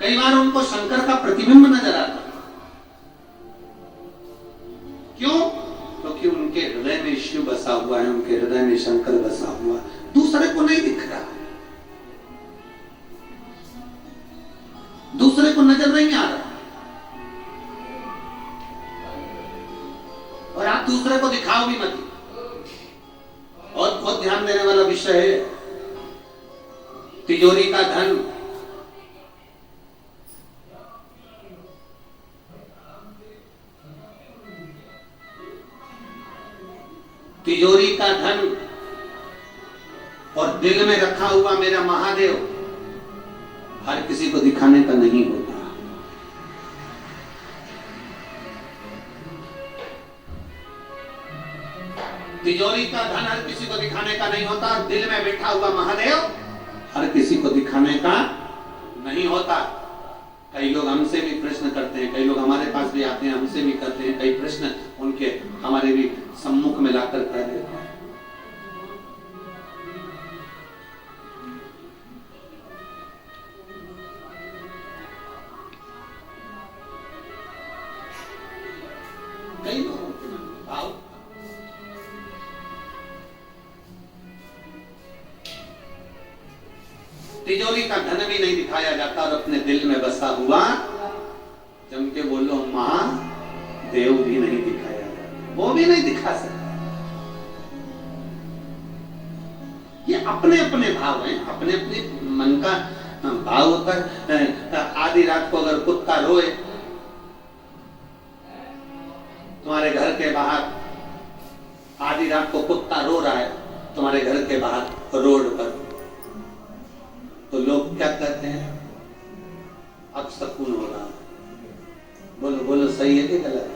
कई बार उनको शंकर का प्रतिबिंब नजर आता। क्यों? क्योंकि उनके हृदय में शिव बसा हुआ है, उनके हृदय में शंकर बसा हुआ, दूसरे को नहीं दिख रहा, दूसरे को नजर नहीं आ रहा, और आप दूसरे को दिखाओ भी मत। और बहुत ध्यान देने वाला विषय है तिजोरी का धन। तिजोरी का धन और दिल में रखा हुआ मेरा महादेव हर किसी को दिखाने का नहीं होता। तिजोरी का धन हर किसी को दिखाने का नहीं होता, और दिल में बैठा हुआ महादेव हर किसी को दिखाने का नहीं होता। कई लोग हमसे भी प्रश्न करते हैं, कई लोग हमारे पास भी आते हैं, हमसे भी करते हैं, कई प्रश्न उनके हमारे भी सम्मुख में लाकर कर देते हैं। कई लोगों के भाव तिजोरी का धन भी नहीं दिखाया जाता, और अपने दिल में बसा हुआ जम के बोलो महादेव भी नहीं दिखाया जाता, वो भी नहीं दिखा सकता। ये अपने अपने भाव हैं, अपने अपने मन का भाव होता है। आधी रात को अगर कुत्ता रोए तुम्हारे घर के बाहर, आधी रात को कुत्ता रो रहा है तुम्हारे घर के बाहर रोड पर, तो लोग क्या कहते हैं? अब सकून हो रहा है। बोलो बोलो, सही है कि गलत?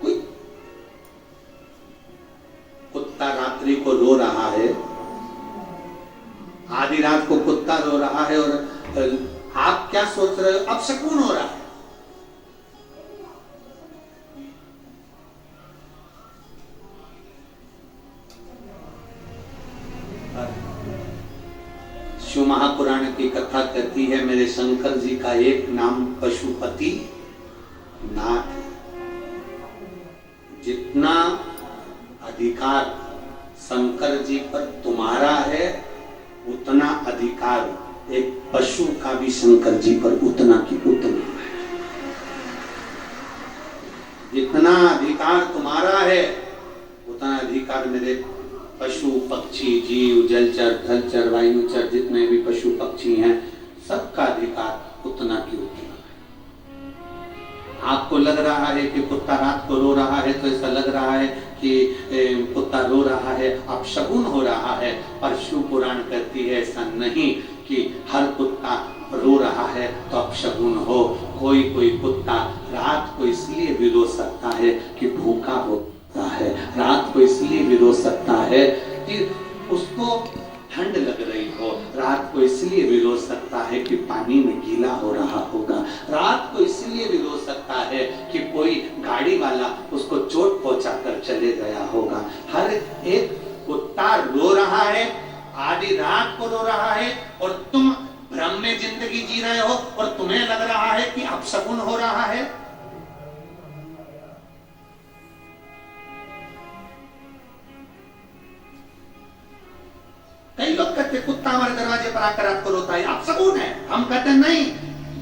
कोई कुत्ता रात्रि को रो रहा है, आधी रात को कुत्ता रो रहा है, और आप क्या सोच रहे हो? अब सकून हो रहा है। शिव महापुराण की कथा कहती है मेरे शंकर जी का एक नाम पशुपति नाथ है। जितना अधिकार शंकर जी पर तुम्हारा है, उतना अधिकार एक पशु का भी शंकर जी पर उतना की उतना है। जितना अधिकार तुम्हारा है, उतना अधिकार मेरे पशु पक्षी जीव जलचर थलचर वायुचर जितने भी पशु पक्षी हैं, सबका अधिकार उतना की उतना है। आपको लग रहा है कि कुत्ता रात को रो रहा है, तो ऐसा लग रहा है कि कुत्ता रो रहा है, अपशकुन हो रहा है, पर शिव पुराण कहती है ऐसा नहीं कि हर कुत्ता रो रहा है तो अपशकुन हो। कोई कोई कुत्ता रात को इसलिए भी रो सकता है कि भूखा होता है, रात को इसलिए भी रो सकता है कि उसको ठंड लग रही हो, रात को इसलिए भी रो सकता है कि पानी में गीला हो रहा होगा, रात को इसलिए भी रो सकता है कि कोई गाड़ी वाला उसको चोट पहुंचा कर चले गया होगा। हर एक कुत्ता रो रहा है, आधी रात को रो रहा है, और तुम भ्रम में जिंदगी जी रहे हो और तुम्हें लग रहा है कि अपशकुन हो रहा है। कई लोग कहते कुत्ता हमारे दरवाजे पर आकर आपको रोता है, अपशकुन है। हम कहते नहीं,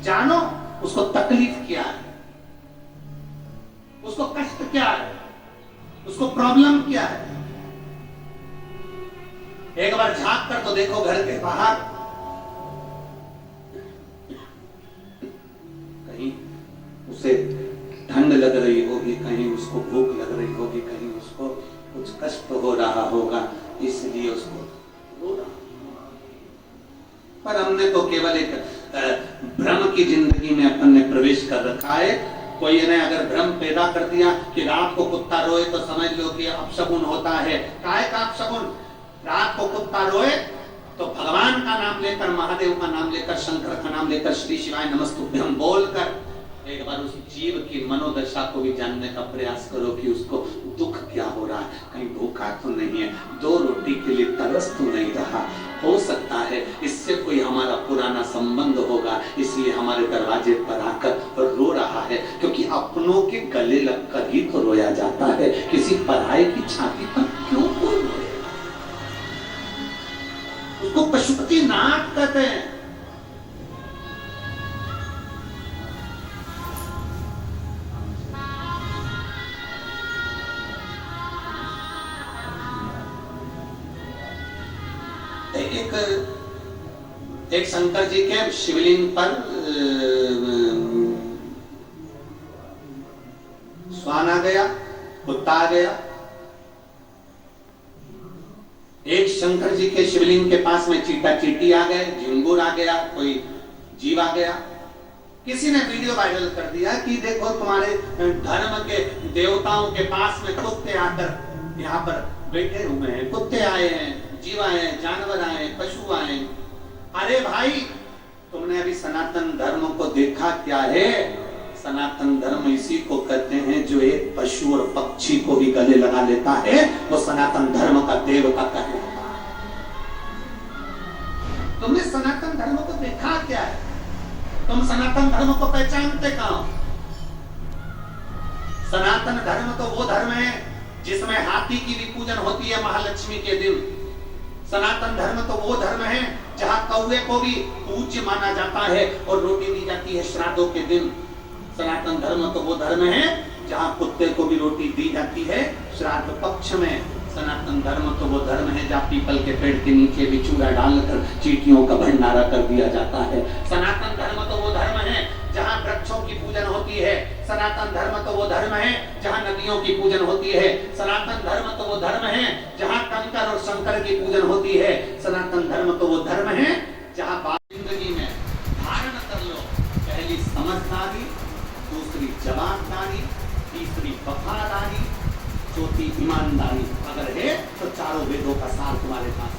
जानो उसको तकलीफ क्या है, उसको कष्ट क्या है, उसको प्रॉब्लम क्या है। एक बार झांक कर तो देखो घर के बाहर, कहीं उसे ठंड लग रही होगी, कहीं उसको भूख लग रही होगी, कहीं उसको कुछ कष्ट हो रहा होगा, इसलिए उसको रो रहा। पर हमने तो केवल एक भ्रम की जिंदगी में अपन ने प्रवेश कर रखा है। कोई ने अगर भ्रम पैदा कर दिया कि रात को कुत्ता रोए तो समझ लो कि अपशकुन होता है। काय का अपशकुन? रात को कुत्ता रोए तो भगवान का नाम लेकर, महादेव का नाम लेकर, शंकर का नाम लेकर, श्री शिवाय नमस्तुभ्यम बोलकर एक बार उस जीव की मनोदशा को भी जानने का प्रयास करो कि उसको दुख क्या हो रहा है, कहीं भूखा तो नहीं है, 2 रोटी के लिए तरस तो नहीं रहा। हो सकता है इससे कोई हमारा पुराना संबंध होगा, इसलिए हमारे दरवाजे पर आकर रो रहा है, क्योंकि अपनों के गले लगकर ही तो रोया जाता है, किसी पराये की छाती पर क्यों कोई रोएगा। उसको पशुपति नाट कहते हैं। एक शंकर जी के शिवलिंग पर श्वान आ गया, कुत्ता आ गया। एक शंकर जी के शिवलिंग के पास में चीटा चीटी आ गए, झिंगुर आ गया, कोई जीव आ गया। किसी ने वीडियो वायरल कर दिया कि देखो तुम्हारे धर्म के देवताओं के पास में कुत्ते आकर यहाँ पर बैठे हुए हैं, कुत्ते आए हैं, जीव आए, जानवर आए, पशु आए। अरे भाई, तुमने अभी सनातन धर्म को देखा क्या है? सनातन धर्म इसी को कहते हैं जो एक पशु और पक्षी को भी गले लगा लेता है, वो सनातन धर्म का देवता कहलाता है। तुमने सनातन धर्म को देखा क्या है? तुम सनातन धर्म को पहचानते कहां? सनातन धर्म तो वो धर्म है जिसमें हाथी की भी पूजन होती है महालक्ष्मी के दिन। सनातन धर्म तो वो धर्म है जहां कौवे को भी पूज्य माना जाता है और रोटी दी जाती है श्राद्धों के दिन। सनातन धर्म तो वो धर्म है जहां कुत्ते को भी रोटी दी जाती है श्राद्ध पक्ष में। सनातन धर्म तो वो धर्म है जहाँ पीपल के पेड़ के नीचे भी चूड़ा डालकर चींटियों का भंडारा कर दिया जाता है। सनातन धर्म तो वो धर्म है जहाँ वृक्षों की पूजन होती है। सनातन धर्म तो वो धर्म है जहाँ नदियों की पूजन होती है। सनातन धर्म तो वो धर्म है जहाँ कंकर और शंकर की पूजन होती है। सनातन धर्म तो वो धर्म है जहाँ जिंदगी में धारण कर लो, पहली समझदारी, दूसरी जवाबदारी, तीसरी वफादारी, चौथी ईमानदारी। अगर है तो चारों वेदों का सार तुम्हारे पास